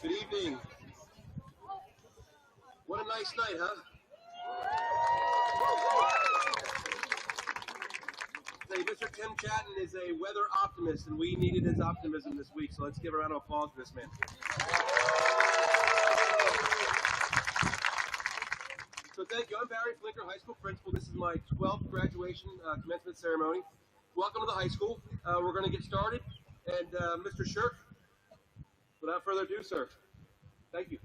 Good evening. What a nice night, huh? Say, Mr. Tim Chatton is a weather optimist, and we needed his optimism this week, so let's give a round of applause for this man. So thank you. I'm Barry Flinker, high school principal. This is my 12th graduation commencement ceremony. Welcome to the high school. We're going to get started. And Mr. Shirk, without further ado, sir, thank you.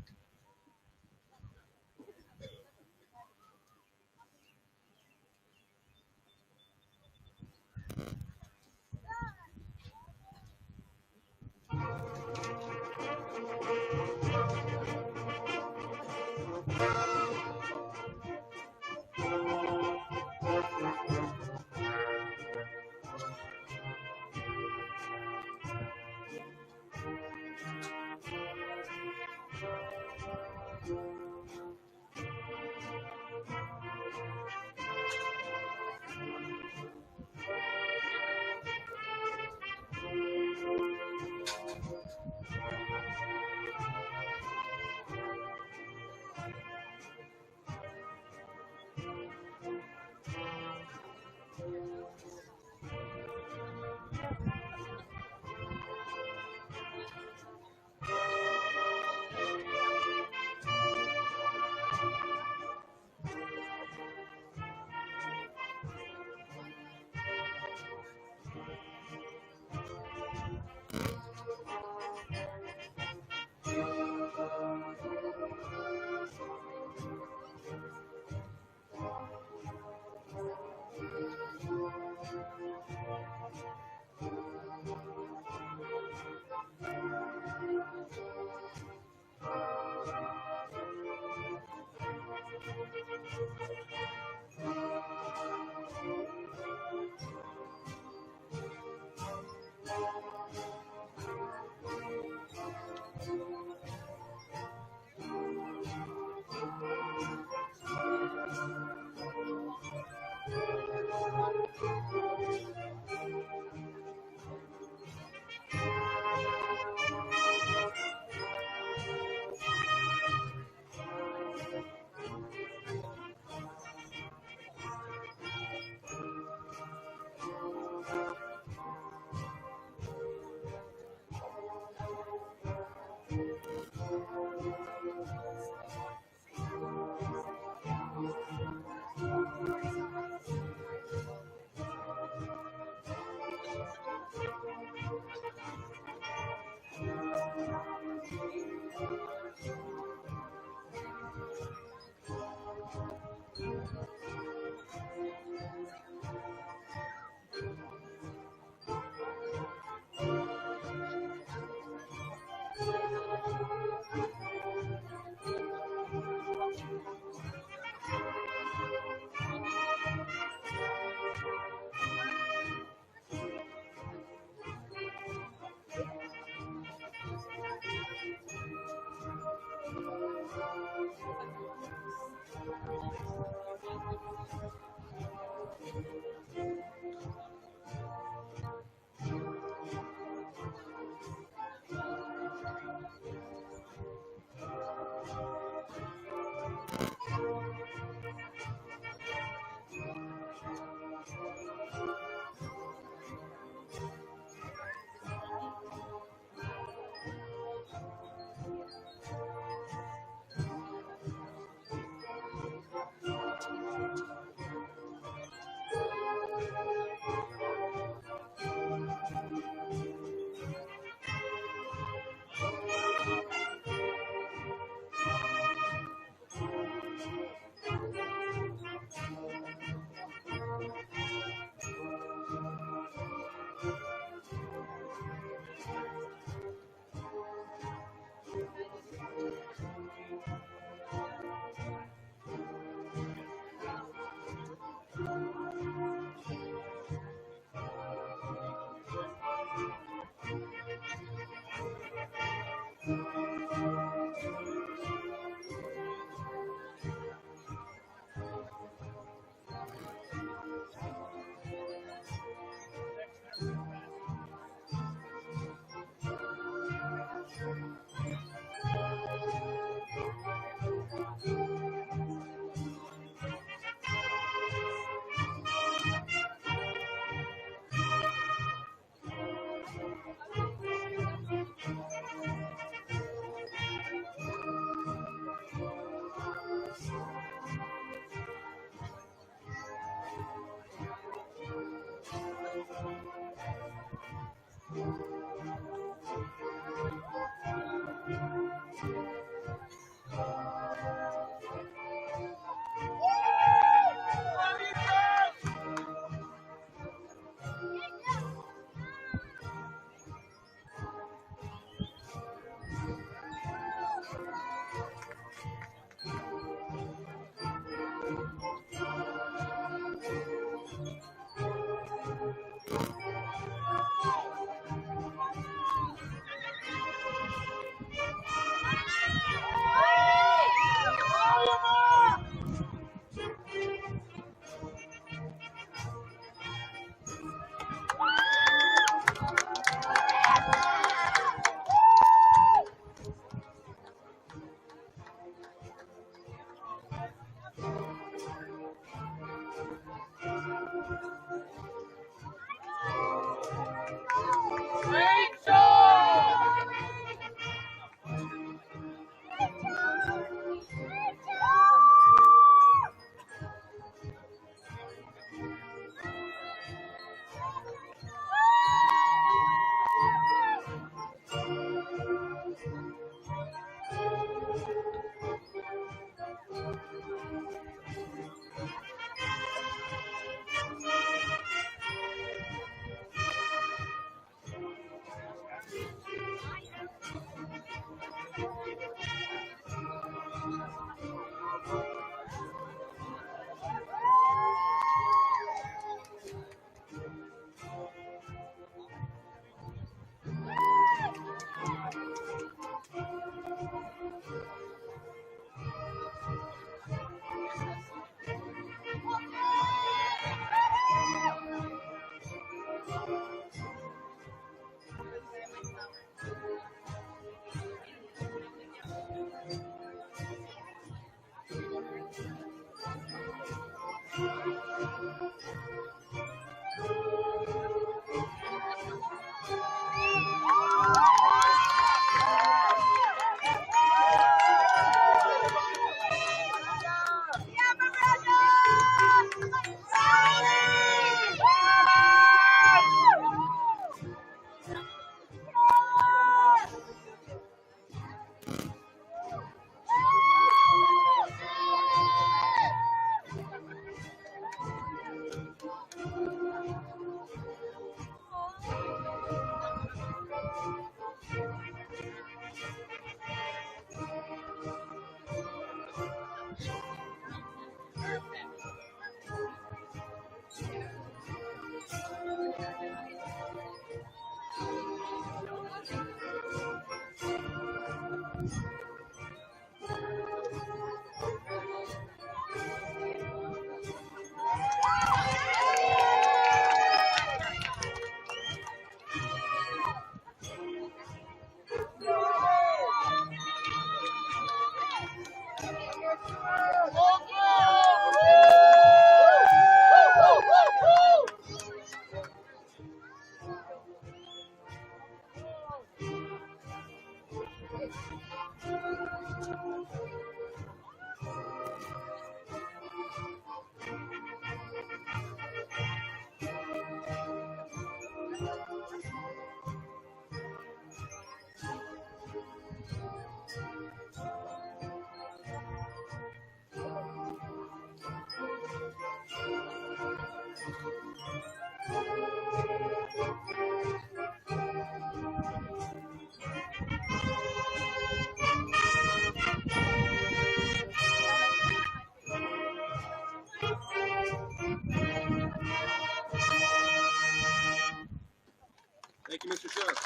Thank you, Mr. Sheriff.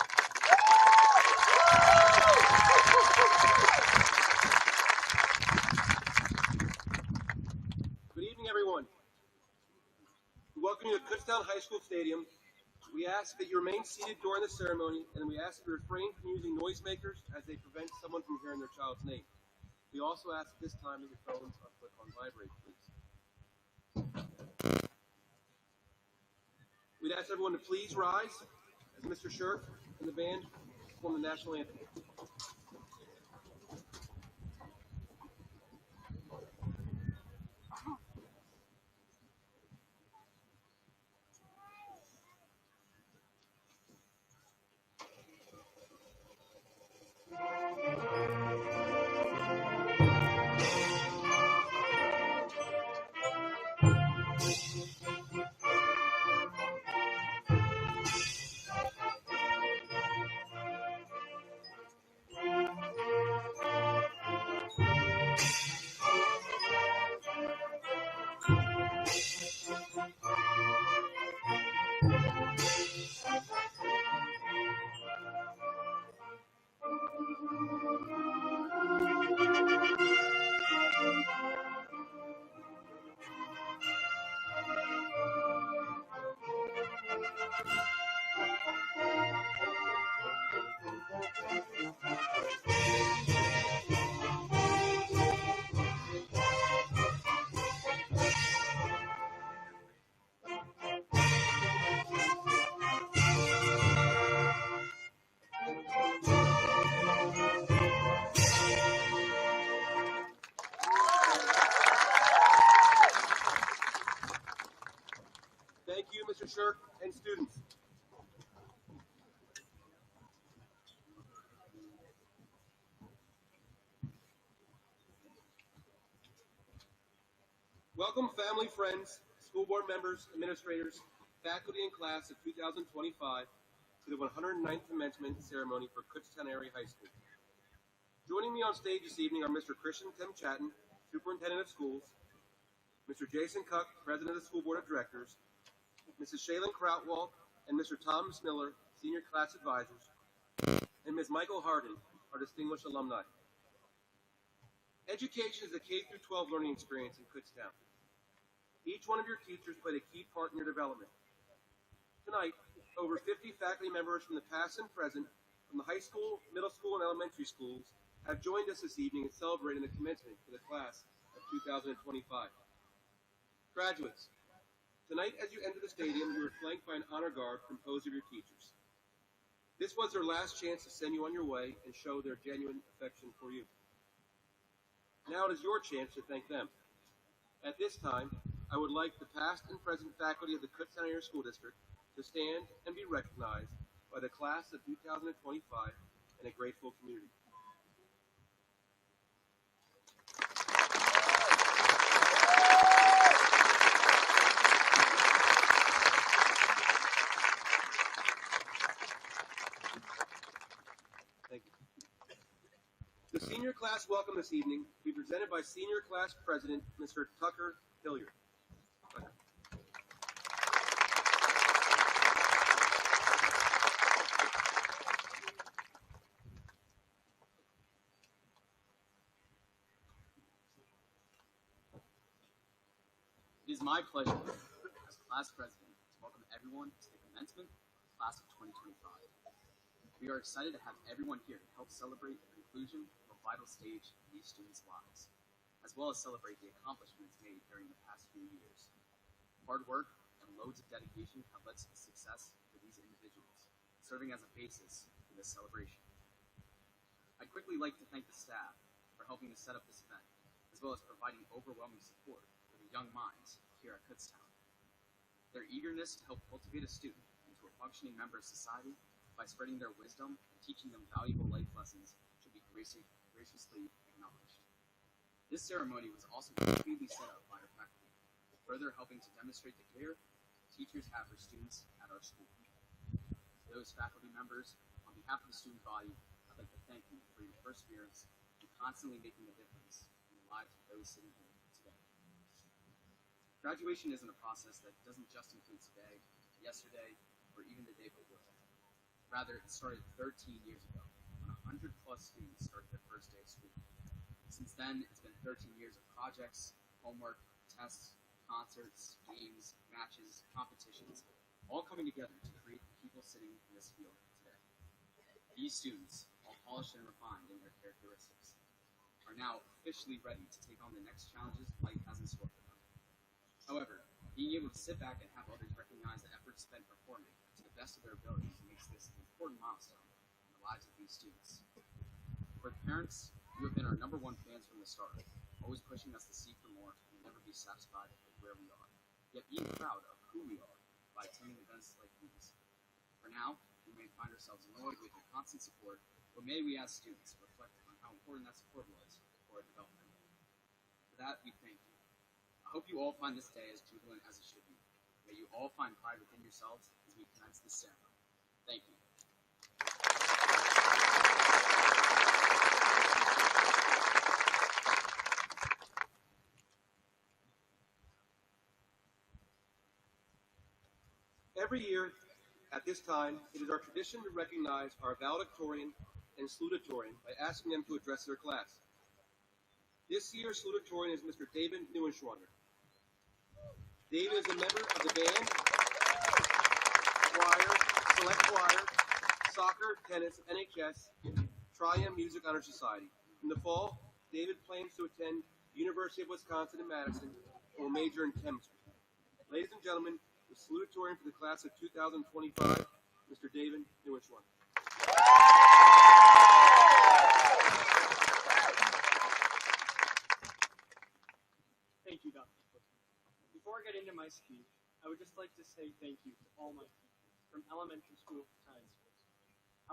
Good evening, everyone. We welcome you to Kutztown High School Stadium. We ask that you remain seated during the ceremony, and we ask that you refrain from using noisemakers as they prevent someone from hearing their child's name. We also ask at this time that your phones are put on vibrate, please. We'd ask everyone to please rise as Mr. Shirk and the band perform the national anthem. Thank you, Mr. Shirk and students. Welcome, family, friends, school board members, administrators, faculty, and class of 2025 to the 109th commencement ceremony for Kutztown Area High School. Joining me on stage this evening are Mr. Christian Tim Chatton, Superintendent of Schools, Mr. Jason Cuck, President of the School Board of Directors, Mrs. Shaylin Krautwald, and Mr. Thomas Miller, Senior Class Advisors, and Ms. Michael Harden, our distinguished alumni. Education is a K-12 learning experience in Kutztown. Each one of your teachers played a key part in your development. Tonight, over 50 faculty members from the past and present, from the high school, middle school, and elementary schools, have joined us this evening in celebrating the commencement for the class of 2025. Graduates, tonight as you enter the stadium, you are flanked by an honor guard composed of your teachers. This was their last chance to send you on your way and show their genuine affection for you. Now it is your chance to thank them. At this time, I would like the past and present faculty of the Kutztown Area School District to stand and be recognized by the class of 2025 and a grateful community. Thank you. The senior class welcome this evening will be presented by Senior Class President, Mr. Tucker Hilliard. It is my pleasure as class president to welcome everyone to the commencement class of 2025. We are excited to have everyone here to help celebrate the conclusion of a vital stage in these students' lives. as well as celebrate the accomplishments made during the past few years. Hard work and loads of dedication have led to the success for these individuals, serving as a basis for this celebration. I'd quickly like to thank the staff for helping to set up this event, as well as providing overwhelming support for the young minds here at Kutztown. Their eagerness to help cultivate a student into a functioning member of society by spreading their wisdom and teaching them valuable life lessons should be graciously acknowledged. This ceremony was also completely set up by our faculty, further helping to demonstrate the care teachers have for students at our school. To those faculty members, on behalf of the student body, I'd like to thank you for your perseverance and constantly making a difference in the lives of those sitting here today. Graduation isn't a process that doesn't just include today, yesterday, or even the day before. Rather, it started 13 years ago, when 100+ students started their first day of school. Since then, it's been 13 years of projects, homework, tests, concerts, games, matches, competitions, all coming together to create the people sitting in this field today. These students, all polished and refined in their characteristics, are now officially ready to take on the next challenges life has in store for them. However, being able to sit back and have others recognize the effort spent performing to the best of their abilities makes this an important milestone in the lives of these students. For the parents, you have been our #1 fans from the start, always pushing us to seek for more and never be satisfied with where we are, yet being proud of who we are by attending events like these. For now, we may find ourselves annoyed with your constant support, but may we as students reflect on how important that support was for our development. For that, we thank you. I hope you all find this day as jubilant as it should be. May you all find pride within yourselves as we commence this ceremony. Thank you. Every year, at this time, it is our tradition to recognize our valedictorian and salutatorian by asking them to address their class. This year's salutatorian is Mr. David Neuenschwander. David is a member of the band, choir, select choir, soccer, tennis, NHS, Tri-M Music Honor Society. In the fall, David plans to attend the University of Wisconsin in Madison and will major in chemistry. Ladies and gentlemen, the salutatorian for the class of 2025, Mr. David Neuenschwander. Thank you, Dr. Kutztown. Before I get into my speech, I would just like to say thank you to all my teachers, from elementary school to high school.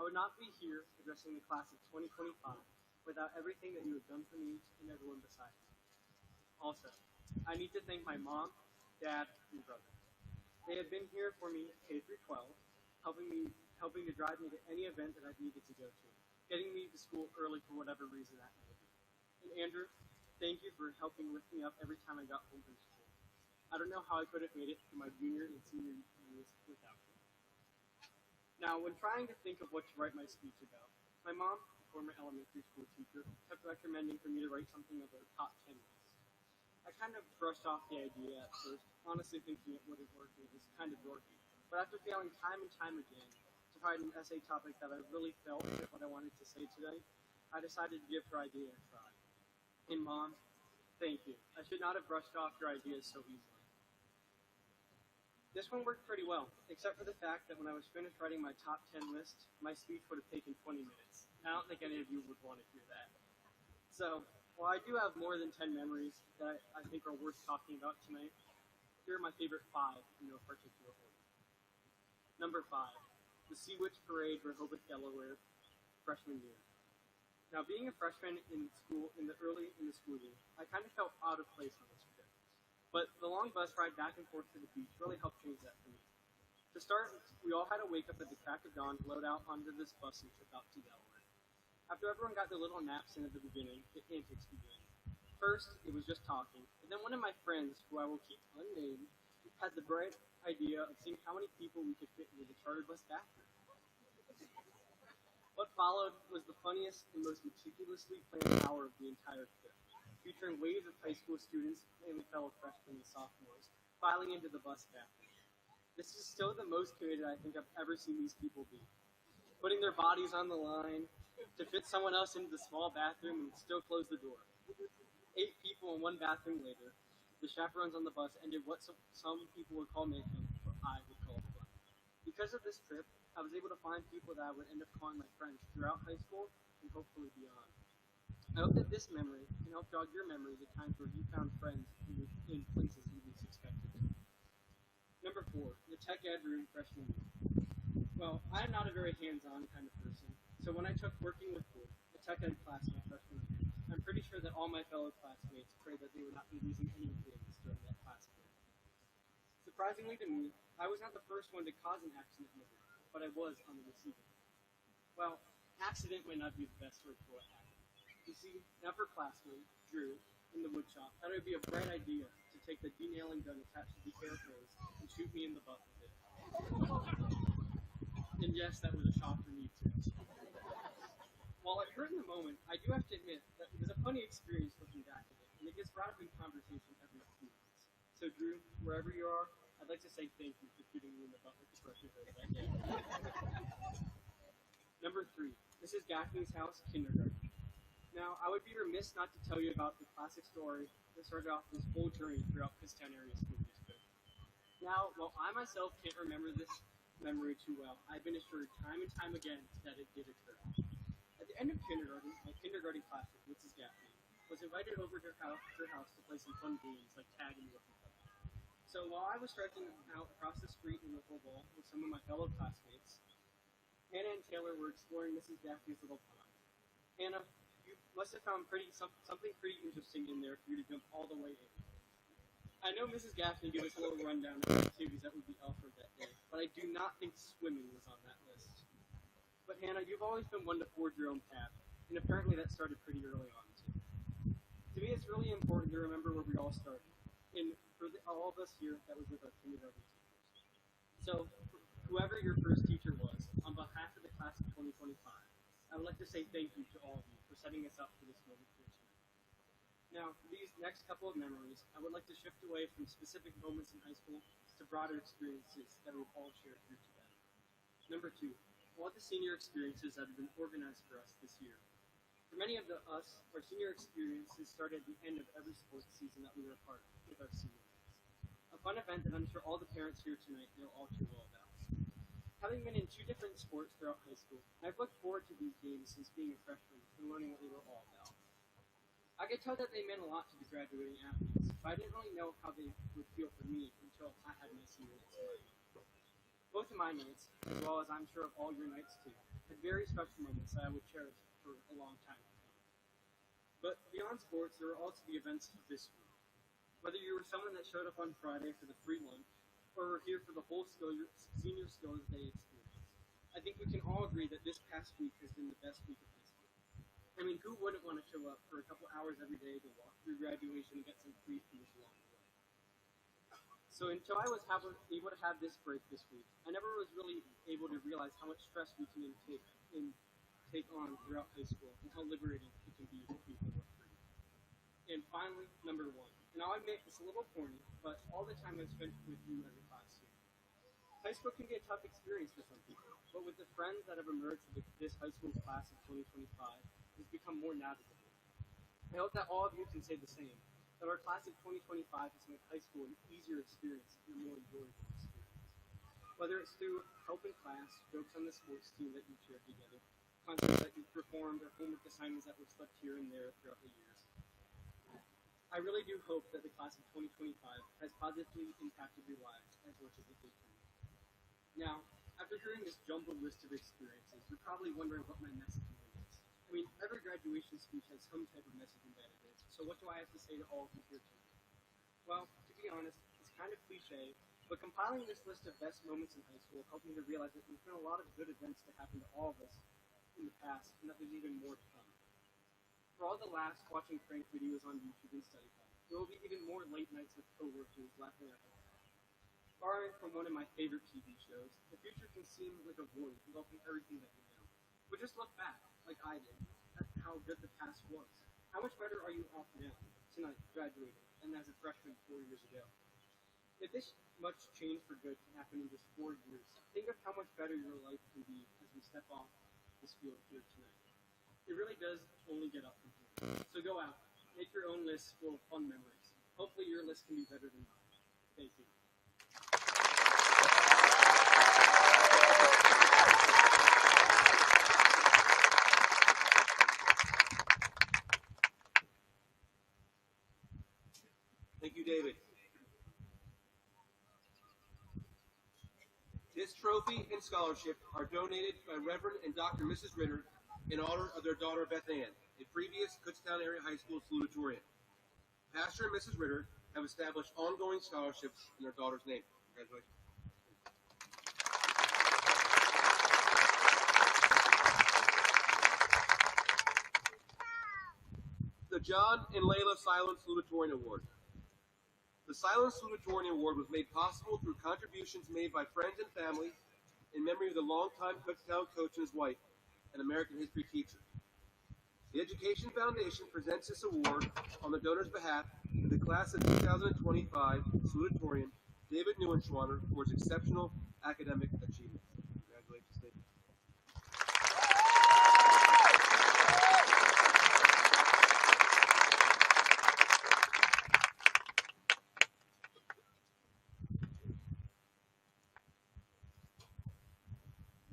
I would not be here addressing the class of 2025 without everything that you have done for me and everyone besides me. Also, I need to thank my mom, dad, and brother. They have been here for me K through 12, helping to drive me to any event that I've needed to go to, getting me to school early for whatever reason that may be. And Andrew, thank you for helping lift me up every time I got home from school. I don't know how I could have made it through my junior and senior years without you. Now, when trying to think of what to write my speech about, my mom, a former elementary school teacher, kept recommending for me to write something about a top 10 list. I kind of brushed off the idea at first, honestly thinking it wouldn't work and it was kind of dorky. But after failing time and time again to find an essay topic that I really felt fit what I wanted to say today, I decided to give her idea a try. And Mom, thank you. I should not have brushed off your ideas so easily. This one worked pretty well, except for the fact that when I was finished writing my top 10 list, my speech would have taken 20 minutes. I don't think any of you would want to hear that. So, while I do have more than 10 memories that I think are worth talking about tonight, here are my favorite 5 in no particular order. Number 5, the Sea Witch Parade, Rehoboth, Delaware, freshman year. Now, being a freshman in school in the school year, I kind of felt out of place on this trip. But the long bus ride back and forth to the beach really helped change that for me. To start, we all had to wake up at the crack of dawn to load out onto this bus and trip out to Delaware. After everyone got their little naps in at the beginning, the antics began. First, it was just talking, and then one of my friends, who I will keep unnamed, had the bright idea of seeing how many people we could fit into the chartered bus bathroom. What followed was the funniest and most meticulously planned hour of the entire trip, featuring waves of high school students, mainly fellow freshmen and sophomores, filing into the bus bathroom. This is still the most committed I think I've ever seen these people be, putting their bodies on the line to fit someone else into the small bathroom and still close the door. 8 people in one bathroom later, the chaperones on the bus ended what some people would call mayhem, what I would call fun. Because of this trip, I was able to find people that I would end up calling my friends throughout high school and hopefully beyond. I hope that this memory can help jog your memories of times where you found friends in places you least expected. Number 4, the tech ed room freshman year. Well, I am not a very hands-on kind of person, so when I took working with wood, a tech ed class my freshman year, I'm pretty sure that all my fellow classmates prayed that they would not be losing any things during that class period. Surprisingly to me, I was not the first one to cause an accident in the room, but I was on the receiving end. Well, accident might not be the best word for what happened. You see, an upper classmate, Drew, in the wood shop, thought it would be a bright idea to take the denailing gun attached to the air hose and shoot me in the butt with it. And yes, that was a shock for me too. While it hurt in the moment, I do have to admit that it was a funny experience looking back at it, and it gets brought up in conversation every few months. So Drew, wherever you are, I'd like to say thank you for shooting me in the butt with the pressure hose that day. Number 3, Mrs. Gaffney's house, kindergarten. Now, I would be remiss not to tell you about the classic story that started off this whole journey throughout Kutztown area school district. Now, while I myself can't remember this memory too well, I've been assured time and time again that it did occur. At the end of kindergarten, my kindergarten classmate, Mrs. Gaffney, was invited over to her house to play some fun games like tag and rookie cup. So while I was stretching out across the street in the football with some of my fellow classmates, Hannah and Taylor were exploring Mrs. Gaffney's little pond. Hannah, you must have found something pretty interesting in there for you to jump all the way in. I know Mrs. Gaffney gave us a little rundown of the activities that would be offered that day, but I do not think swimming was on that list. But Hannah, you've always been one to forge your own path, and apparently that started pretty early on too. To me, it's really important to remember where we all started, and for all of us here, that was with our kindergarten teachers. So, whoever your first teacher was, on behalf of the class of 2025, I would like to say thank you to all of you for setting us up for this moment here tonight. Now, for these next couple of memories, I would like to shift away from specific moments in high school to broader experiences that we've all shared here together. Number 2, all the senior experiences that have been organized for us this year. For many of us, our senior experiences started at the end of every sports season that we were a part of with our senior nights. A fun event that I'm sure all the parents here tonight know all too well about. Having been in 2 different sports throughout high school, I've looked forward to these games since being a freshman and learning what they were all about. I could tell that they meant a lot to the graduating athletes, but I didn't really know how they would feel for me until I had my senior nights tonight. Both of my nights, as well as I'm sure of all your nights too, had very special moments that I would cherish for a long time to come. But beyond sports, there were also the events of this week. Whether you were someone that showed up on Friday for the free lunch, or were here for the whole senior skills day experience, I think we can all agree that this past week has been the best week of high school. I mean, who wouldn't want to show up for a couple hours every day to walk through graduation and get some free food along the way? So until I was able to have this break this week, I never was really able to realize how much stress we can take on throughout high school and how liberating it can be for people who are free. And finally, number 1. Now I admit it's a little corny, but all the time I've spent with you as a class here. High school can be a tough experience for some people, but with the friends that have emerged with this high school class of 2025, it's become more navigable. I hope that all of you can say the same, that our class of 2025 has made high school an easier experience and a more enjoyable experience. Whether it's through help in class, jokes on the sports team that you shared together, concerts that you performed, or homework assignments that were slipped here and there throughout the years. I really do hope that the class of 2025 has positively impacted your lives as much as it did for me. Now, after hearing this jumbled list of experiences, you're probably wondering what my messaging is. I mean, every graduation speech has some type of message embedded in it, so what do I have to say to all of you here tonight? Well, to be honest, it's kind of cliche, but compiling this list of best moments in high school helped me to realize that there's been a lot of good events to happen to all of us in the past, and that there's even more to come. For all the laughs watching prank videos on YouTube and study time, there will be even more late nights with coworkers laughing at home. Borrowing from one of my favorite TV shows, the future can seem like a void enveloping everything that you know. But just look back, like I did, at how good the past was. How much better are you off now, tonight, graduating, than as a freshman 4 years ago? If this much change for good can happen in just 4 years, think of how much better your life can be as we step off this field here tonight. It really does only get up from here. So go out, Make your own list full of fun memories. Hopefully your list can be better than mine. Thank you. Thank you, David. This trophy and scholarship are donated by Reverend and Dr. Mrs. Ritter in honor of their daughter Beth Ann, a previous Kutztown Area High School salutatorian. Pastor and Mrs. Ritter have established ongoing scholarships in their daughter's name. Congratulations. The John and Layla Silent Salutatorian Award. The Silent Salutatorian Award was made possible through contributions made by friends and family in memory of the longtime Kutztown coach and his wife, an American history teacher. The Education Foundation presents this award on the donor's behalf to the class of 2025 salutatorian David Neuenschwander for his exceptional academic achievements. Congratulations, David.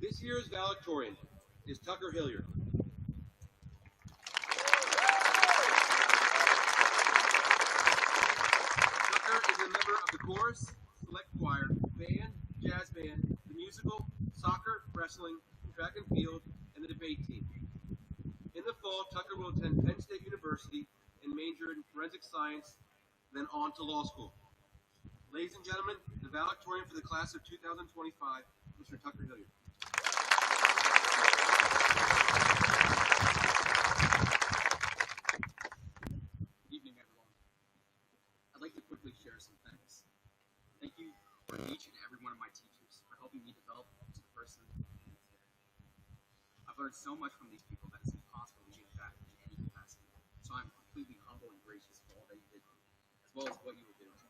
This year's valedictorian is Tucker Hilliard. Tucker is a member of the chorus, select choir, band, jazz band, the musical, soccer, wrestling, track and field, and the debate team. In the fall, Tucker will attend Penn State University and major in forensic science, then on to law school. Ladies and gentlemen, the valedictorian for the class of 2025, Mr. Tucker Hilliard. Good evening, everyone. I'd like to quickly share some things. Thank you for each and every one of my teachers for helping me develop into the person I am today. I've learned so much from these people that it's impossible to give back in any capacity. So I'm completely humble and gracious for all that you did for me, as well as what you will do today.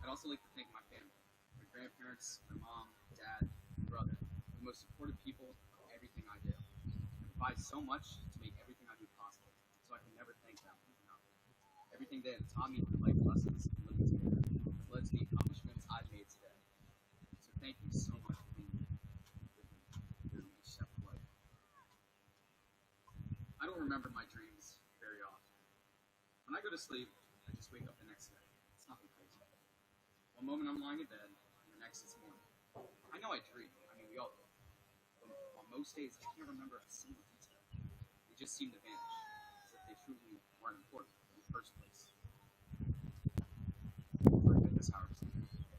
I'd also like to thank my family, my grandparents, my mom, dad, and brother, the most supportive people in everything I do. They provide so much to make everything I do possible, so I can never thank them enough. Everything they have taught me through life lessons and living together has led to the accomplishments I've made today. So thank you so much for being with me through each step of life. I don't remember my dreams very often. When I go to sleep, I just wake up the next day. It's nothing crazy. One moment I'm lying in bed, and the next is morning. I know I dream. I mean, we all do. But on most days, I can't remember a single detail. They just seem to vanish, as if they truly weren't important in the first place. Forget this, Howard.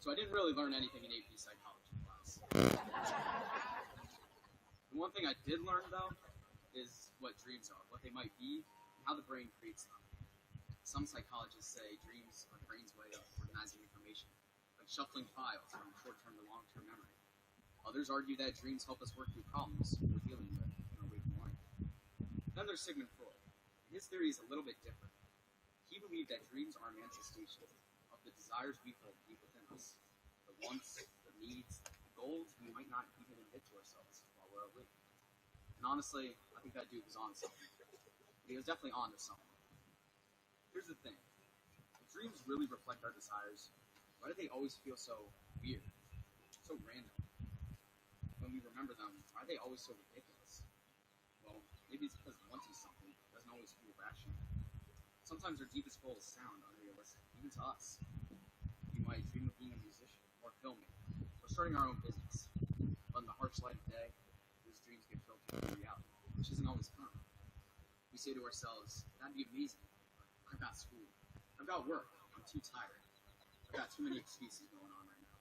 So I didn't really learn anything in AP psychology class. The one thing I did learn, though, is what dreams are, what they might be, and how the brain creates them. Some psychologists say dreams are the brain's way of organizing information, like shuffling files from short-term to long-term memory. Others argue that dreams help us work through problems we're dealing with in our waking life. Then there's Sigmund Freud. His theory is a little bit different. He believed that dreams are manifestations of the desires we hold deep within us, the wants, the needs, the goals we might not even admit to ourselves while we're awake. And honestly, I think that dude was on something. He was definitely on to something. Here's the thing. If dreams really reflect our desires, why do they always feel so weird, so random? When we remember them, why are they always so ridiculous? Well, maybe it's because wanting something doesn't always feel rational. Sometimes our deepest goals sound unrealistic, even to us. We might dream of being a musician, or filmmaker, or starting our own business. But in the harsh light of day, those dreams get filtered into reality, which isn't always fun. We say to ourselves, that'd be amazing. I've got school. I've got work. I'm too tired. I've got too many excuses going on right now.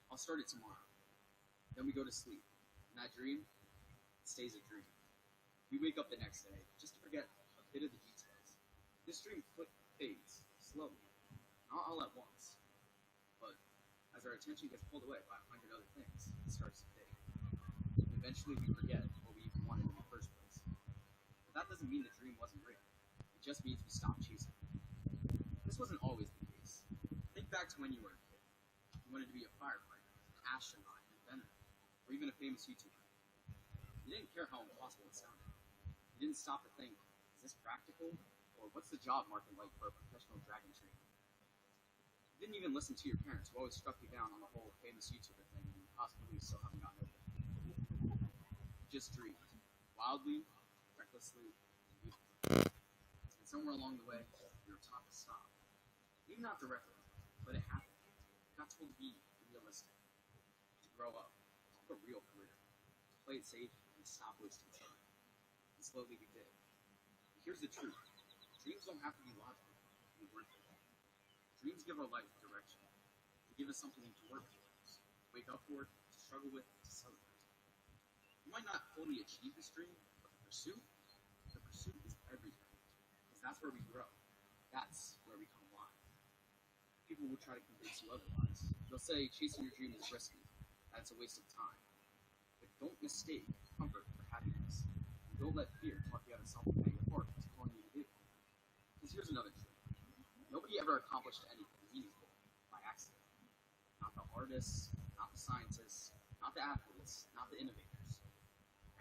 I'll start it tomorrow. Then we go to sleep. And that dream stays a dream. We wake up the next day just to forget a bit of the details. This dream fades slowly, not all at once. But as our attention gets pulled away by 100 other things, it starts to fade. And eventually we forget what we even wanted in the first place. But that doesn't mean the dream wasn't real. It just means we stopped chasing it. This wasn't always the case. Think back to when you were a kid. You wanted to be a firefighter, an astronaut, an inventor, or even a famous YouTuber. You didn't care how impossible it sounded. You didn't stop to think, is this practical, or Or what's the job market like for a professional dragon trainer? You didn't even listen to your parents, who always struck you down on the whole famous YouTuber thing, and you possibly still haven't gotten over it. You just dreamed, wildly, recklessly, and beautifully. And somewhere along the way, you were taught to stop. Maybe not directly, but it happened. You got told to be realistic, to grow up, to have a real career, to play it safe, and stop wasting time. And slowly we did. And here's the truth. Dreams don't have to be logical to be worth it. Dreams give our life direction. They give us something to work towards, to wake up for, to struggle with, to celebrate. You might not fully achieve this dream, but the pursuit is everything. Because that's where we grow. That's where we come alive. People will try to convince you otherwise. They'll say chasing your dream is risky, that it's a waste of time. But don't mistake comfort for happiness. And don't let fear talk you out of something that your heart is calling you to do. Because here's another truth. Nobody ever accomplished anything meaningful by accident. Not the artists, not the scientists, not the athletes, not the innovators.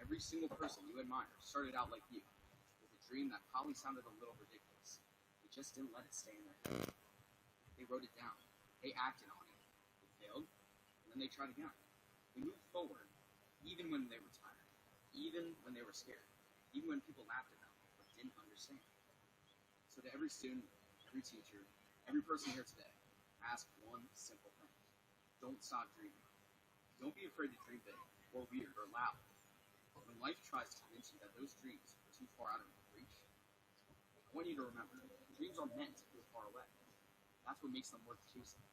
Every single person you admire started out like you, with a dream that probably sounded a little ridiculous. They just didn't let it stay in their head. They wrote it down. They acted on it. They failed, and then they tried again. They moved forward, even when they were tired, even when they were scared, even when people laughed at them, but didn't understand. So to every student, every teacher, every person here today, ask one simple thing. Don't stop dreaming. Don't be afraid to dream big, or weird, or loud. When life tries to convince you that those dreams are too far out of your reach, I want you to remember, dreams are meant to go far away. That's what makes them worth chasing.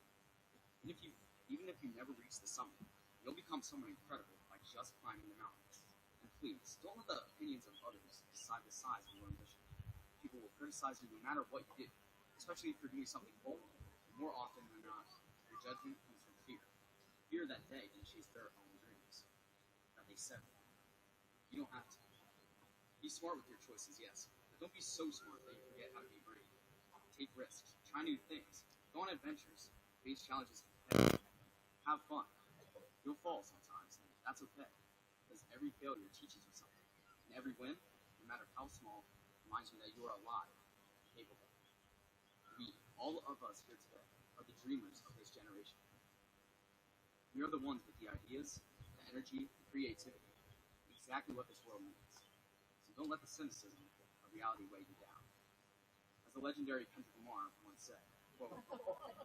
And even if you never reach the summit, you'll become someone incredible by just climbing the mountains. And please, don't let the opinions of others decide the size of your ambition. People will criticize you no matter what you do, especially if you're doing something bold. More often than not, your judgment comes from fear. Fear that they can chase their own dreams, that they set for them. You don't have to. Be smart with your choices, yes, but don't be so smart that you forget how to be brave. Take risks, try new things, go on adventures, face challenges head on. Have fun. You'll fall sometimes, and that's okay, because every failure teaches you something, and every win, no matter how small, reminds you that you are alive and capable. We, all of us here today, are the dreamers of this generation. We are the ones with the ideas, the energy, the creativity, exactly what this world needs. So don't let the cynicism of reality weigh you down. As the legendary Kendrick Lamar once said, quote,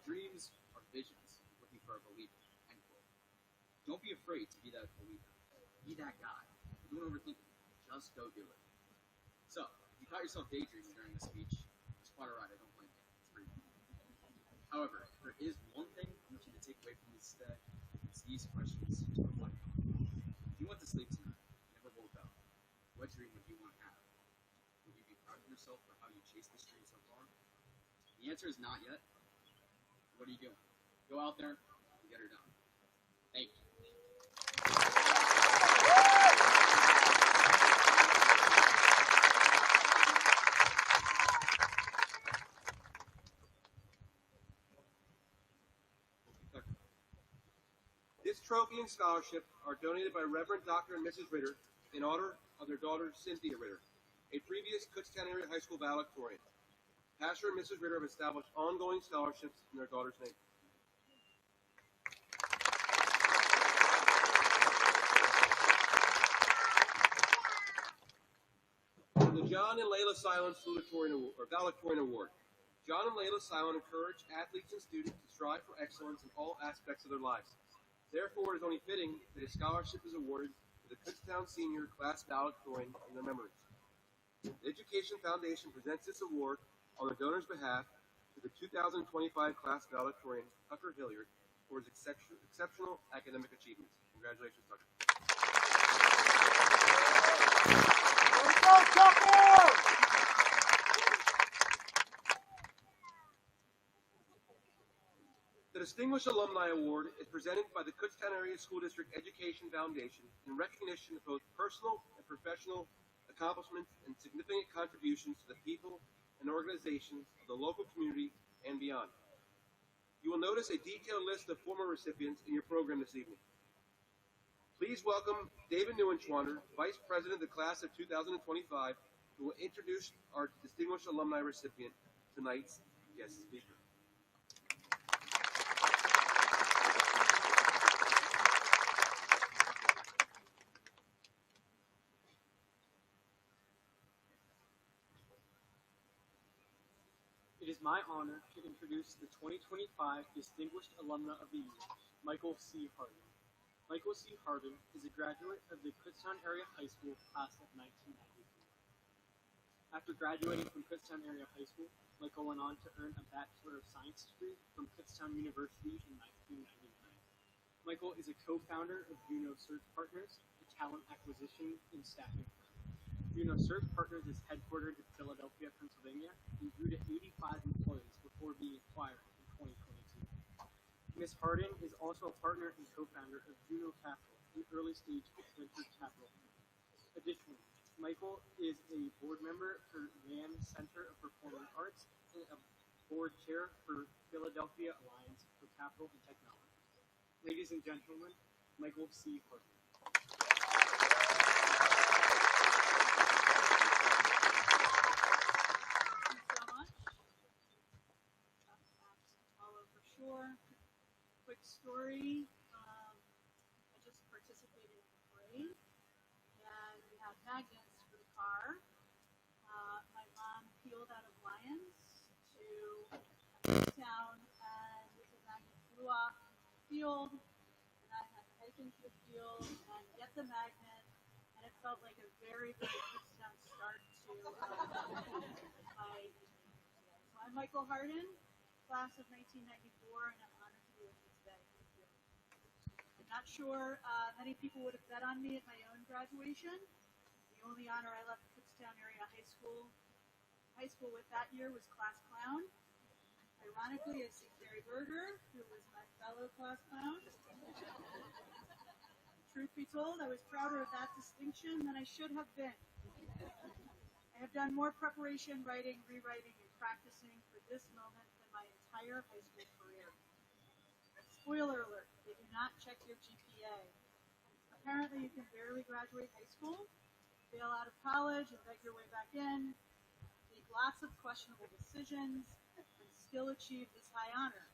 "Dreams are visions looking for a believer," end quote. Don't be afraid to be that believer. Be that guy. Don't overthink it. Just go do it. So, if you caught yourself daydreaming during the speech, it's quite alright, I don't blame you. It's pretty fun. However, if there is one thing I want you to take away from this today, it's these questions to reflect on. If you went to sleep tonight, never woke up, what dream would you want to have? Would you be proud of yourself for how you chased this dream so far? The answer is not yet. What are you doing? Go out there and get her done. Thank you. This trophy and scholarship are donated by Reverend Dr. and Mrs. Ritter in honor of their daughter, Cynthia Ritter, a previous Kutztown area high school valedictorian. Pastor and Mrs. Ritter have established ongoing scholarships in their daughter's name. The John and Layla Silent Valedictorian Award. John and Layla Silent encourage athletes and students to strive for excellence in all aspects of their lives. Therefore, it is only fitting that a scholarship is awarded to the Kutztown Senior Class Valedictorian in their memory. The Education Foundation presents this award on the donor's behalf to the 2025 Class Valedictorian, Tucker Hilliard, for his exceptional academic achievements. Congratulations, Tucker. Let's go, Tucker! The Distinguished Alumni Award is presented by the Kutztown Area School District Education Foundation in recognition of both personal and professional accomplishments and significant contributions to the people and organizations of the local community and beyond. You will notice a detailed list of former recipients in your program this evening. Please welcome David Neuenschwander, Vice President of the Class of 2025, who will introduce our distinguished alumni recipient, tonight's guest speaker. It is my honor to introduce the 2025 Distinguished Alumna of the Year, Michael C. Hardin. Michael C. Hardin is a graduate of the Kutztown Area High School class of 1993. After graduating from Kutztown Area High School, Michael went on to earn a Bachelor of Science degree from Kutztown University in 1999. Michael is a co-founder of Juno Search Partners, a talent acquisition and staffing firm. Juno Search Partners is headquartered in Philadelphia, Pennsylvania, and grew to 85 employees before being acquired in 2022. Ms. Hardin is also a partner and co-founder of Juno Capital, an early-stage venture capital firm. Additionally, Michael is a board member for Mann Center of Performing Arts and a board chair for Philadelphia Alliance for Capital and Technology. Ladies and gentlemen, Michael C. Hardin. Quick story. I just participated in the parade, and we had magnets for the car. My mom peeled out of Lyons to Kutztown, and the magnet flew off the field, and I had to hike into the field and get the magnet, and it felt like a very, very Kutztown start to my evening. So I'm Michael Hardin, class of 1994, and I'm honored to be with you today. Thank you. I'm not sure many people would have bet on me at my own graduation. The only honor I left Kutztown Area High School with that year was class clown. Ironically, I see Carrie Berger, who was my fellow class clown. Truth be told, I was prouder of that distinction than I should have been. I have done more preparation, writing, rewriting, and practicing for this moment than my entire high school career. Spoiler alert, they do not check your GPA. Apparently you can barely graduate high school, fail out of college and beg your way back in, make lots of questionable decisions, and still achieve this high honor.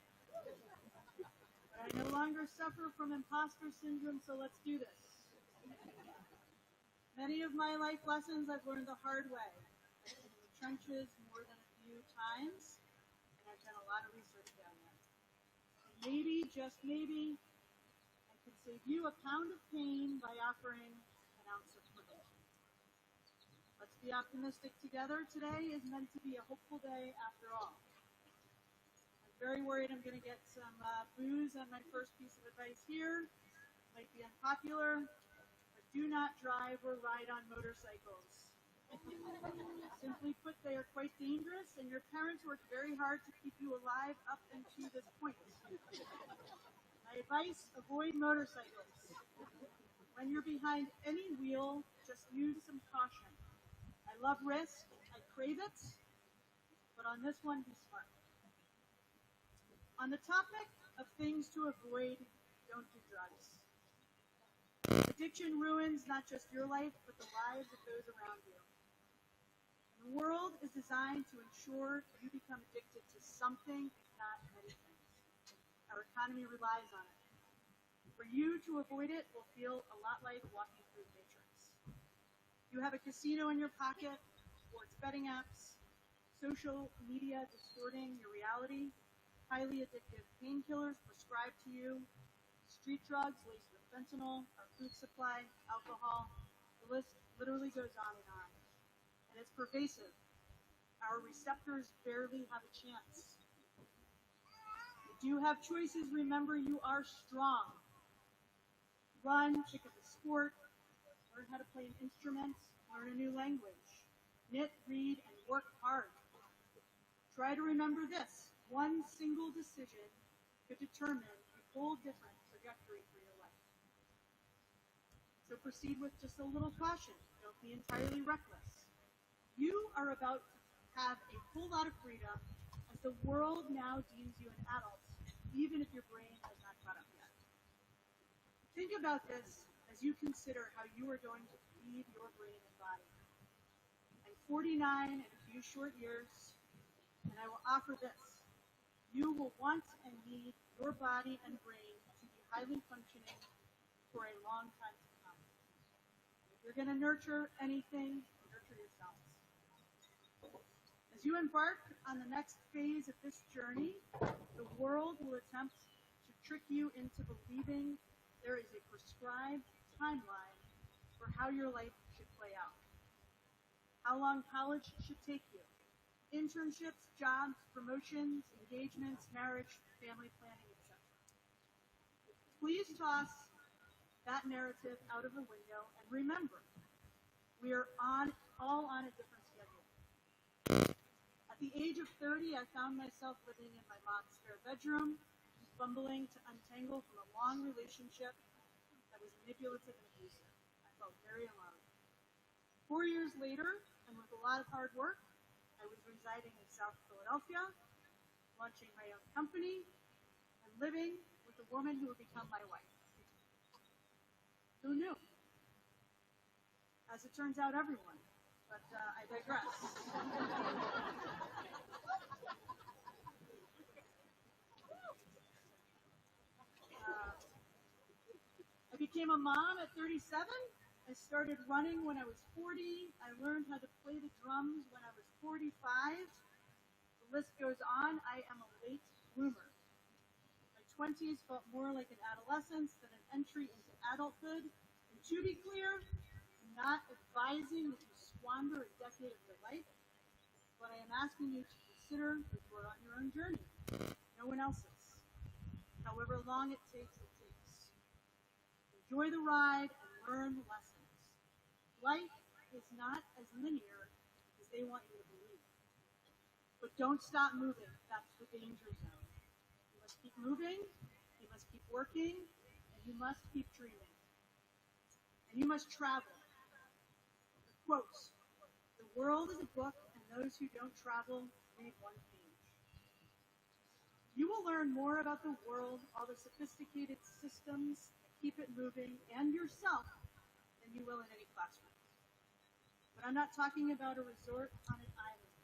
But I no longer suffer from imposter syndrome, so let's do this. Many of my life lessons I've learned the hard way. I've been in the trenches more than a few times, and I've done a lot of research down there. And maybe, just maybe, I could save you a pound of pain by offering an ounce of prevention. Let's be optimistic together. Today is meant to be a hopeful day after all. I'm very worried I'm going to get some booze on my first piece of advice here. Might be unpopular. Do not drive or ride on motorcycles. Simply put, they are quite dangerous, and your parents worked very hard to keep you alive up until this point. My advice, avoid motorcycles. When you're behind any wheel, just use some caution. I love risk, I crave it, but on this one, be smart. On the topic of things to avoid, don't do drugs. Addiction ruins not just your life, but the lives of those around you. The world is designed to ensure you become addicted to something, if not many things. Our economy relies on it. For you to avoid it will feel a lot like walking through the matrix. You have a casino in your pocket, sports betting apps, social media distorting your reality, highly addictive painkillers prescribed to you, street drugs laced with fentanyl, our food supply, alcohol. The list literally goes on. And it's pervasive. Our receptors barely have a chance. If you have choices, remember you are strong. Run, pick up a sport, learn how to play an instrument, learn a new language, knit, read, and work hard. Try to remember this. One single decision could determine a whole different trajectory for your life. So proceed with just a little caution. Don't be entirely reckless. You are about to have a whole lot of freedom as the world now deems you an adult, even if your brain has not caught up yet. Think about this as you consider how you are going to feed your brain and body. And 49 in a few short years, and I will offer this. You will want and need your body and brain to be highly functioning for a long time to come. If you're going to nurture anything, nurture yourselves. As you embark on the next phase of this journey, the world will attempt to trick you into believing there is a prescribed timeline for how your life should play out. How long college should take you. Internships, jobs, promotions, engagements, marriage, family planning, etc. Please toss that narrative out of the window and remember, we are all on a different schedule. At the age of 30, I found myself living in my mom's spare bedroom, fumbling to untangle from a long relationship that was manipulative and abusive. I felt very alone. 4 years later, and with a lot of hard work, I was residing in South Philadelphia, launching my own company, and living with a woman who would become my wife. Who knew? As it turns out, everyone. But I digress. I became a mom at 37. I started running when I was 40. I learned how to play the drums when I was 45. The list goes on. I am a late bloomer. My 20s felt more like an adolescence than an entry into adulthood. And to be clear, I'm not advising that you squander a decade of your life, but I am asking you to consider that you are on your own journey. No one else's. However long it takes, it takes. Enjoy the ride and learn the lessons. Life is not as linear as they want you to believe. But don't stop moving. That's the danger zone. You must keep moving, you must keep working, and you must keep dreaming. And you must travel. The quotes, the world is a book, and those who don't travel read one page. You will learn more about the world, all the sophisticated systems that keep it moving, and yourself than you will in any classroom. But I'm not talking about a resort on an island.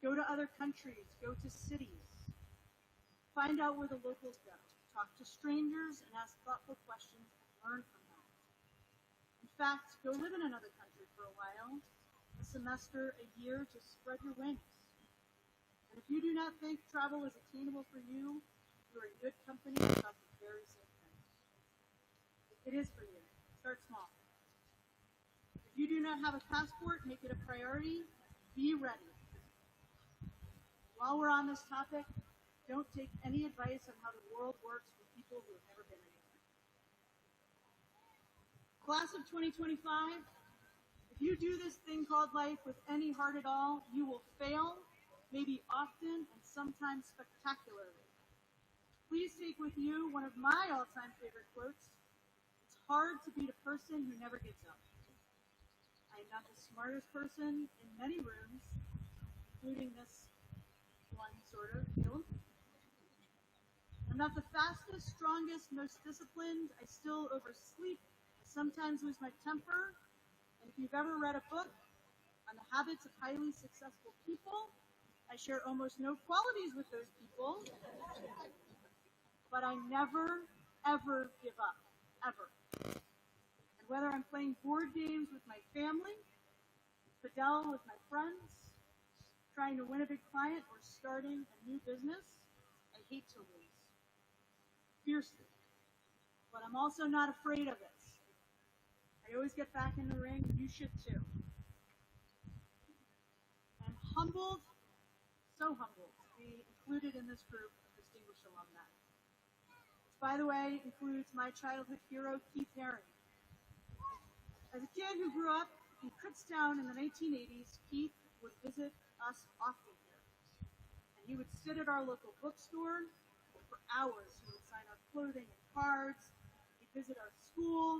Go to other countries, go to cities. Find out where the locals go. Talk to strangers and ask thoughtful questions and learn from them. In fact, go live in another country for a while, a semester, a year, to spread your wings. And if you do not think travel is attainable for you, you're in good company about the very same thing. It is for you. Start small. If you do not have a passport, make it a priority. Be ready. While we're on this topic, don't take any advice on how the world works from people who have never been anywhere. Class of 2025, if you do this thing called life with any heart at all, you will fail, maybe often and sometimes spectacularly. Please take with you one of my all-time favorite quotes. It's hard to beat a person who never gets up. I am not the smartest person in many rooms, including this one sort of field. I'm not the fastest, strongest, most disciplined. I still oversleep. I sometimes lose my temper. And if you've ever read a book on the habits of highly successful people, I share almost no qualities with those people. But I never, ever give up. Ever. And whether I'm playing board games with my family, Fidel with my friends, trying to win a big client, or starting a new business, I hate to lose. Fiercely. But I'm also not afraid of it. I always get back in the ring. You should too. I'm humbled, so humbled, to be included in this group of distinguished alumni. Which, by the way, includes my childhood hero, Keith Haring. As a kid who grew up in Kutztown in the 1980s, Keith would visit us often here. And he would sit at our local bookstore for hours. He would sign our clothing and cards. He'd visit our school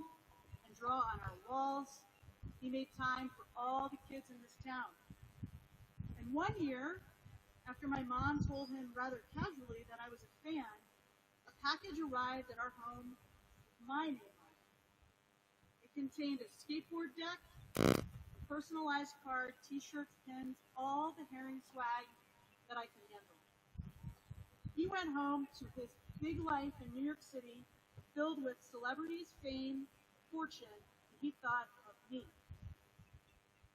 and draw on our walls. He made time for all the kids in this town. And one year, after my mom told him rather casually that I was a fan, a package arrived at our home with my name on it. It contained a skateboard deck, a personalized card, t-shirts, pins, all the herring swag that I could handle. He went home to his big life in New York City, filled with celebrities, fame, fortune, and he thought of me.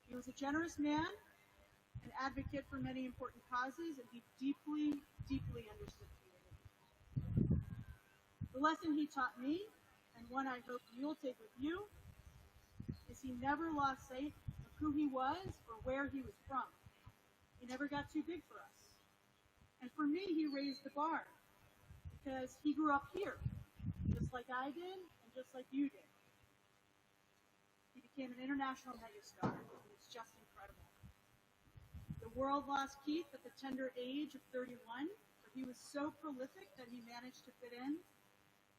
He was a generous man, an advocate for many important causes, and he deeply, deeply understood community. The lesson he taught me, and one I hope you'll take with you, is he never lost sight of who he was or where he was from. He never got too big for us. And for me, he raised the bar because he grew up here, just like I did and just like you did. He became an international megastar, and it's just incredible. The world lost Keith at the tender age of 31, but he was so prolific that he managed to fit in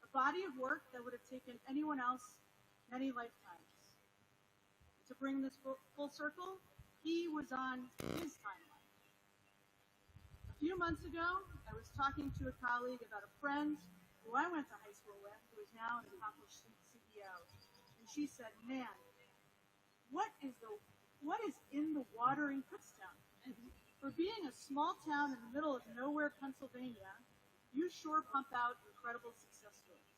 a body of work that would have taken anyone else many lifetimes. To bring this full circle, he was on his timeline. A few months ago, I was talking to a colleague about a friend who I went to high school with, who is now an accomplished CEO. And she said, man, what is in the water in Kutztown? For being a small town in the middle of nowhere, Pennsylvania, you sure pump out incredible success stories.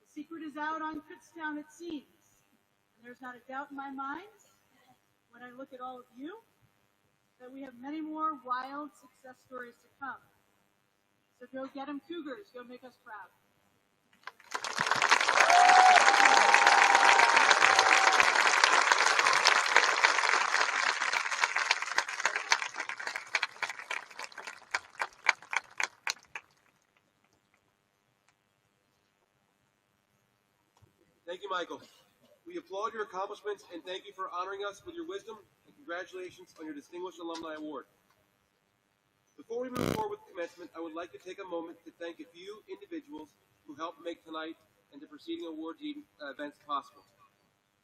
The secret is out on Kutztown, it seems. And there's not a doubt in my mind, when I look at all of you, that we have many more wild success stories to come. So go get them, Cougars. Go make us proud. Thank you, Michael. We applaud your accomplishments and thank you for honoring us with your wisdom, and congratulations on your Distinguished Alumni Award. Before we move forward with commencement, I would like to take a moment to thank a few individuals who helped make tonight and the preceding awards events possible.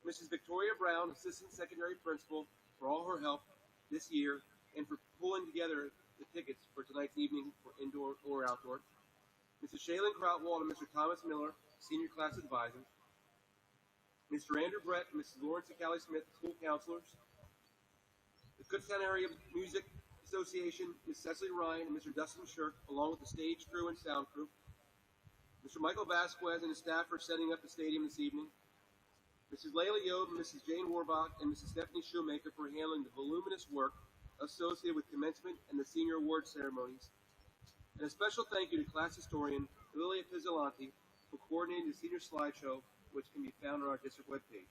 Mrs. Victoria Brown, Assistant Secondary Principal, for all her help this year and for pulling together the tickets for tonight's evening for indoor or outdoor. Mrs. Shaylin Krautwald and Mr. Thomas Miller, Senior Class Advisors. Mr. Andrew Brett and Mrs. Lawrence and Callie Smith, School Counselors. The Kutztown Area Music Association, Ms. Cecily Ryan and Mr. Dustin Shirk, along with the stage crew and sound crew. Mr. Michael Vasquez and his staff for setting up the stadium this evening. Mrs. Layla Yob and Mrs. Jane Warbach and Mrs. Stephanie Shoemaker for handling the voluminous work associated with commencement and the senior award ceremonies. And a special thank you to class historian Lilia Pizzolanti for coordinating the senior slideshow, which can be found on our district webpage.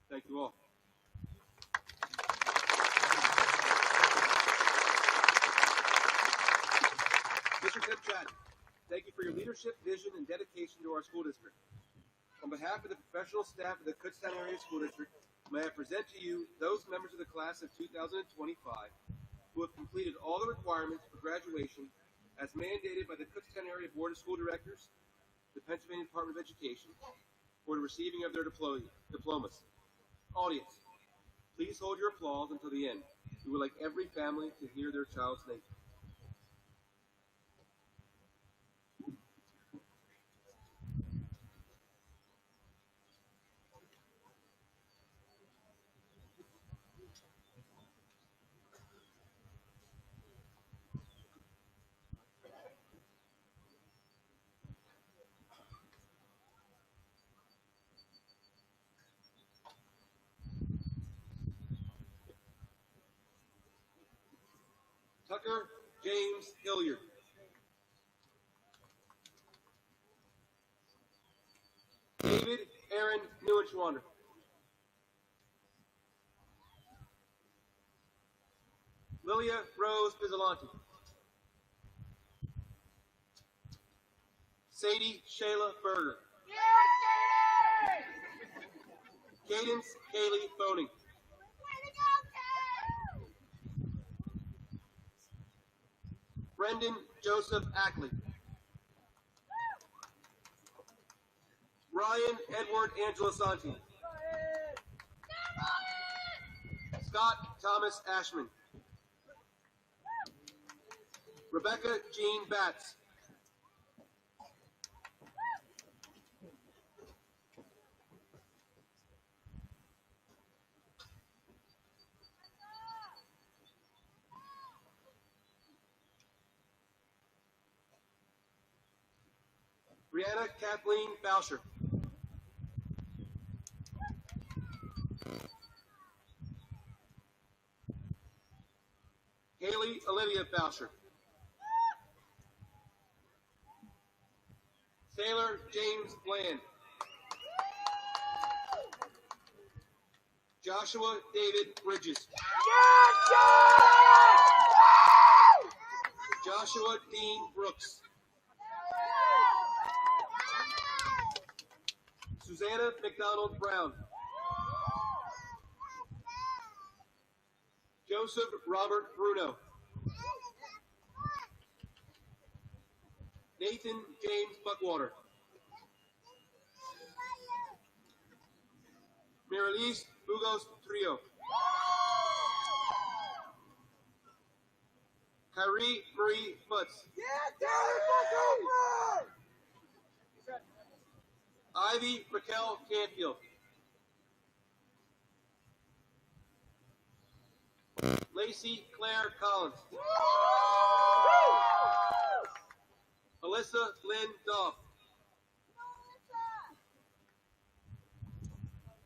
Thank you all. Mr. Tim Chad, thank you for your leadership, vision, and dedication to our school district. On behalf of the professional staff of the Kutztown Area School District, may I present to you those members of the class of 2025 who have completed all the requirements for graduation as mandated by the Kutztown Area Board of School Directors, the Pennsylvania Department of Education, for the receiving of their diplomas. Audience, please hold your applause until the end. We would like every family to hear their child's name. Tucker James Hilliard. David Aaron Neuenschwander. Lilia Rose Pizzolanti. Sadie Shayla Berger. Cadence Kaylee Boning. Brendan Joseph Ackley. Ryan Edward Angela Santi. Scott Thomas Ashman. Rebecca Jean Batts. Brianna Kathleen Boucher. Haley Olivia Boucher. Sailor James Bland. Joshua David Bridges. Joshua Dean Brooks. Susanna McDonald Brown. Joseph Robert Bruno. Nathan James Buckwater. Miralise Bugos Trio. Kyrie Marie Butts. Ivy Raquel Canfield. Lacey Claire Collins. Alyssa Lynn Doff.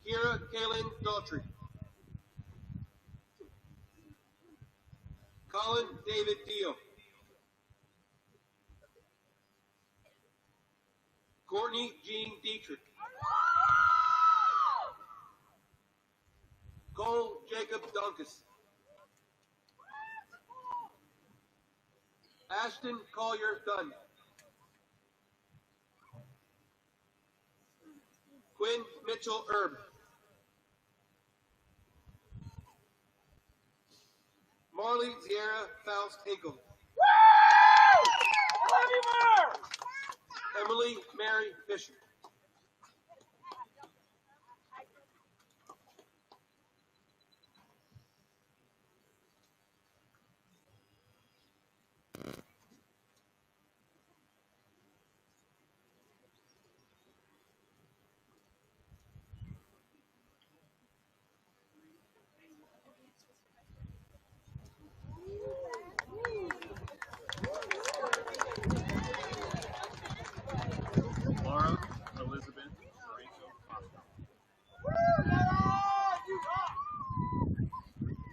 Kira Kaylin Daughtry. Colin David Dio. Courtney Jean Dietrich. Cole Jacob Donkus. Ashton Collier Dunn. Quinn Mitchell Erb. Marley Sierra Faust Hinkle. Emily Mary Fisher. Laura Elizabeth Rachel Costa.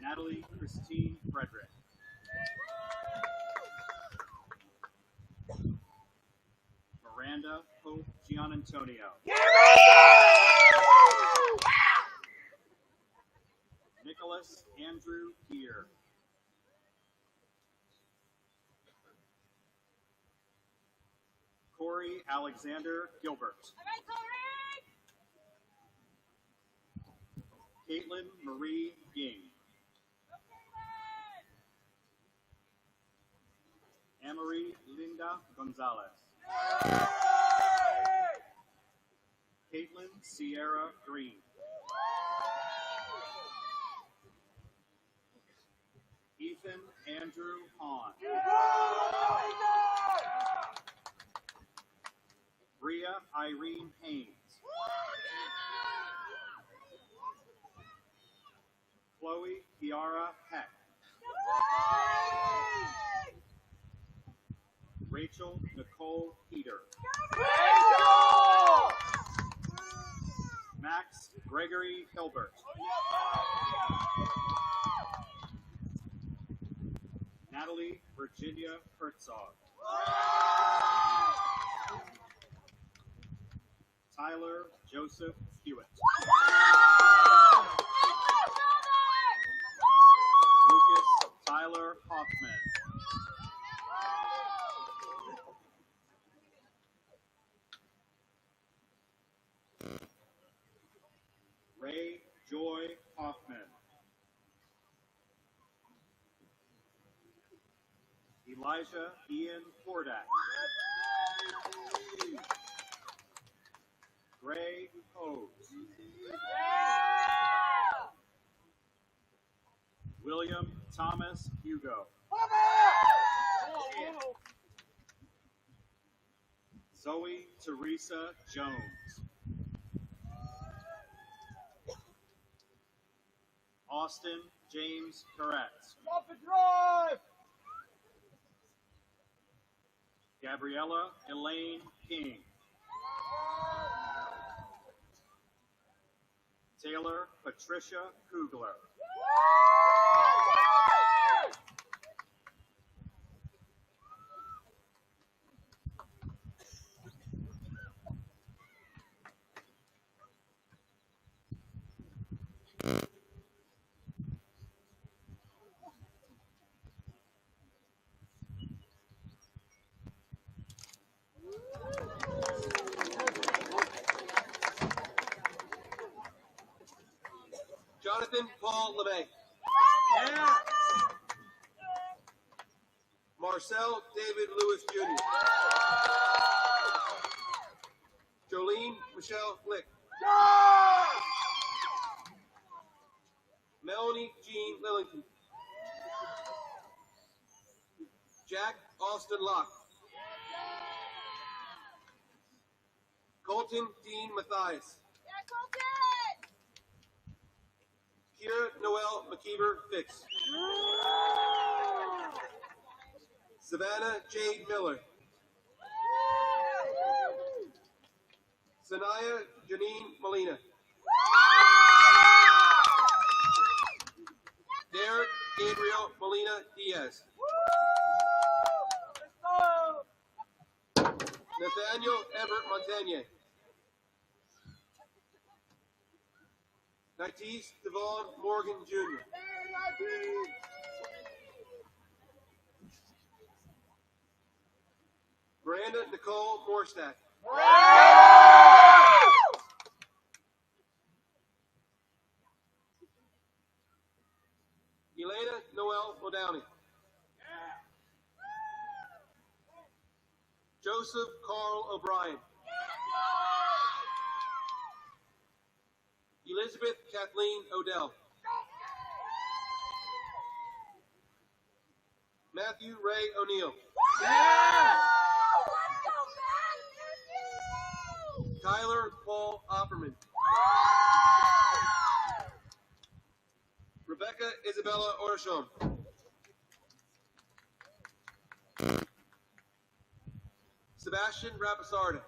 Natalie Christine Frederick. Miranda Hope Gianantonio. Nicholas Andrew Gear. Corey Alexander Gilbert. Caitlin Marie Ging. Amory Linda Gonzalez. Caitlin Sierra Green. Ethan Andrew Hahn. Bria Irene Haynes. Chloe Kiara Heck. Rachel Nicole Peter. Max Gregory Hilbert. Natalie Virginia Herzog. Tyler Joseph Hewitt. Lucas Tyler Hoffman. Ray Joy Hoffman. Elijah Ian Kordak. Gray Hose. William Thomas Hugo. Zoe Teresa Jones. Austin James Corretz. Stop and drive! Gabriella Elaine King. Taylor Patricia Kugler. Jonathan Paul LeMay. Yeah. Marcel David Lewis Jr. Jolene Michelle Flick. Melanie Jean Lillington. Jack Austin Locke. Colton Dean Mathias. Kira Noel McKeever Fix. Savannah Jade Miller. Sanaya Janine Molina. Derek Gabriel Molina Diaz. Nathaniel Everett Montagne. Nitis Devon Morgan Jr. Miranda Nicole Morstack. Elena Noel O'Downey. Joseph Carl O'Brien. Elizabeth Kathleen Odell. Matthew Ray O'Neill. Tyler Paul Opperman. Rebecca Isabella Orshon. Sebastian Rapisarda.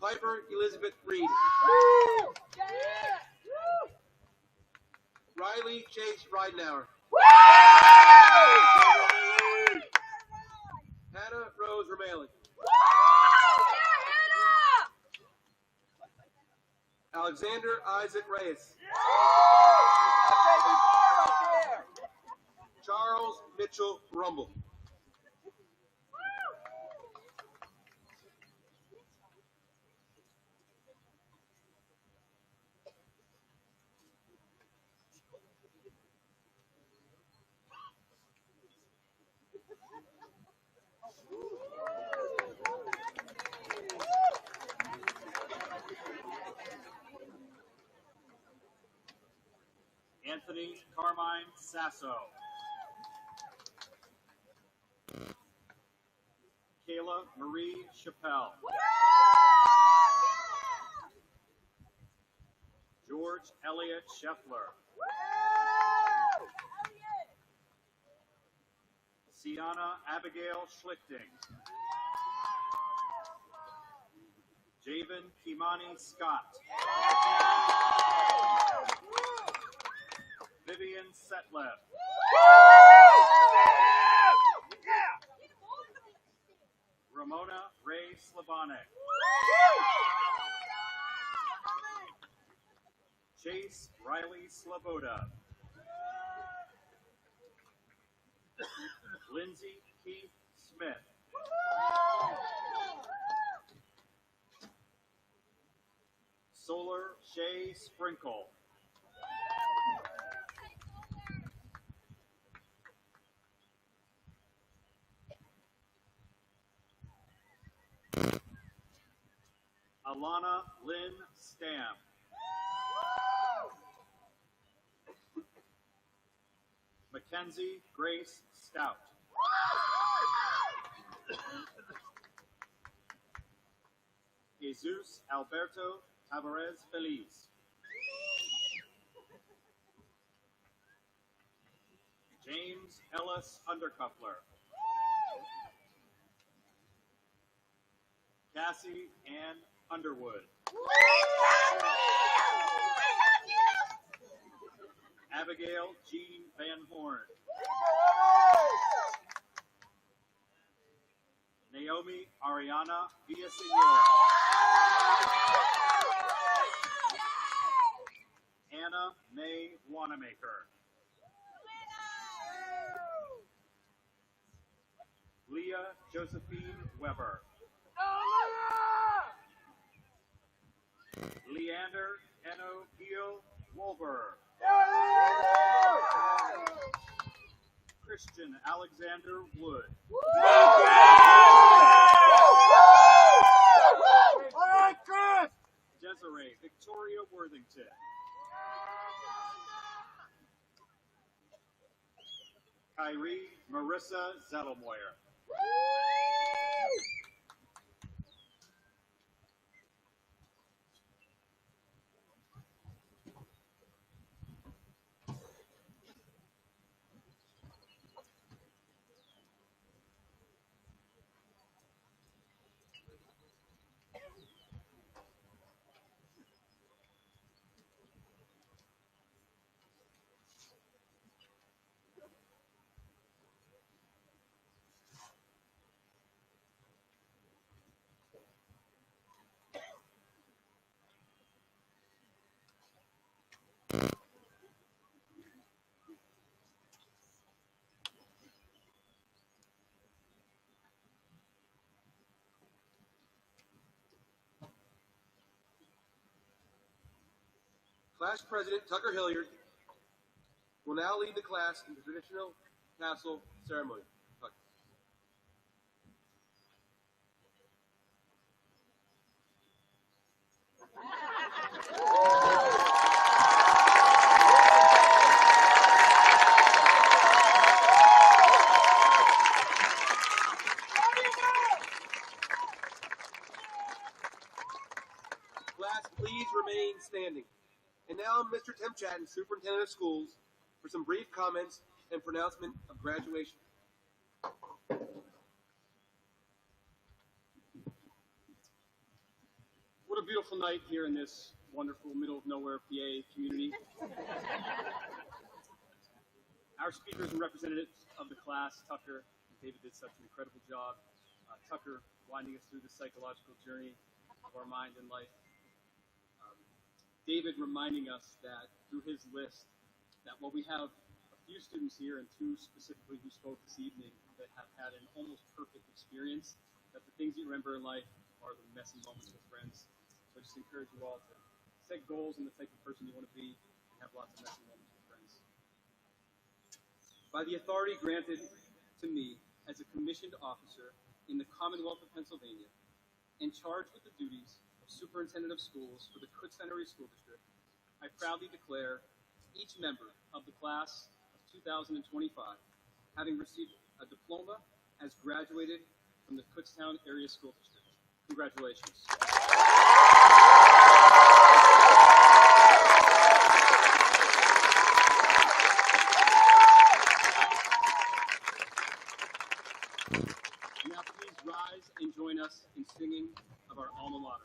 Piper Elizabeth Reed. Riley Chase Ridenauer. Hannah Rose Romali. Alexander Isaac Reyes. Charles Mitchell Rumble. Anthony Carmine Sasso. Kayla Marie Chappelle. George Elliott Scheffler. Sienna Abigail Schlichting. Javen Kimani Scott. Vivian Setlev. Ramona Ray Slavanek. Chase Riley Slavoda. Lindsay Keith Smith. Solar Shay Sprinkle. Alana Lynn Stam. Mackenzie Grace Stout. Jesus Alberto Tavares Feliz. James Ellis Undercuffler. Cassie Ann Underwood. Abigail Jean Van Horn. Naomi Ariana Villaseñor. Anna May Wanamaker. Leah Josephine Weber. Leander Eno Gil Wolver. Christian Alexander Wood. All right, Chris! Desiree Victoria Worthington. Kyrie Marissa Zettelmoyer. Class President Tucker Hilliard will now lead the class in the traditional tassel ceremony. Tucker. Class, please remain standing. And now, Mr. Tim Chatton, Superintendent of Schools, for some brief comments and pronouncement of graduation. What a beautiful night here in this wonderful middle of nowhere PA community. Our speakers and representatives of the class, Tucker and David, did such an incredible job. Tucker winding us through the psychological journey of our mind and life. David reminding us that through his list, that while we have a few students here and two specifically who spoke this evening that have had an almost perfect experience, that the things you remember in life are the messy moments with friends. So I just encourage you all to set goals and the type of person you want to be and have lots of messy moments with friends. By the authority granted to me as a commissioned officer in the Commonwealth of Pennsylvania and charged with the duties of Superintendent of Schools for the Kutztown Area School District, I proudly declare each member of the class of 2025 having received a diploma as graduated from the Kutztown Area School District. Congratulations. Now please rise and join us in singing of our alma mater.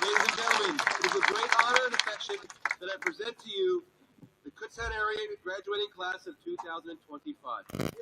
Ladies and gentlemen, it is a great honor and affection that I present to you the Kutztown area graduating class of 2025.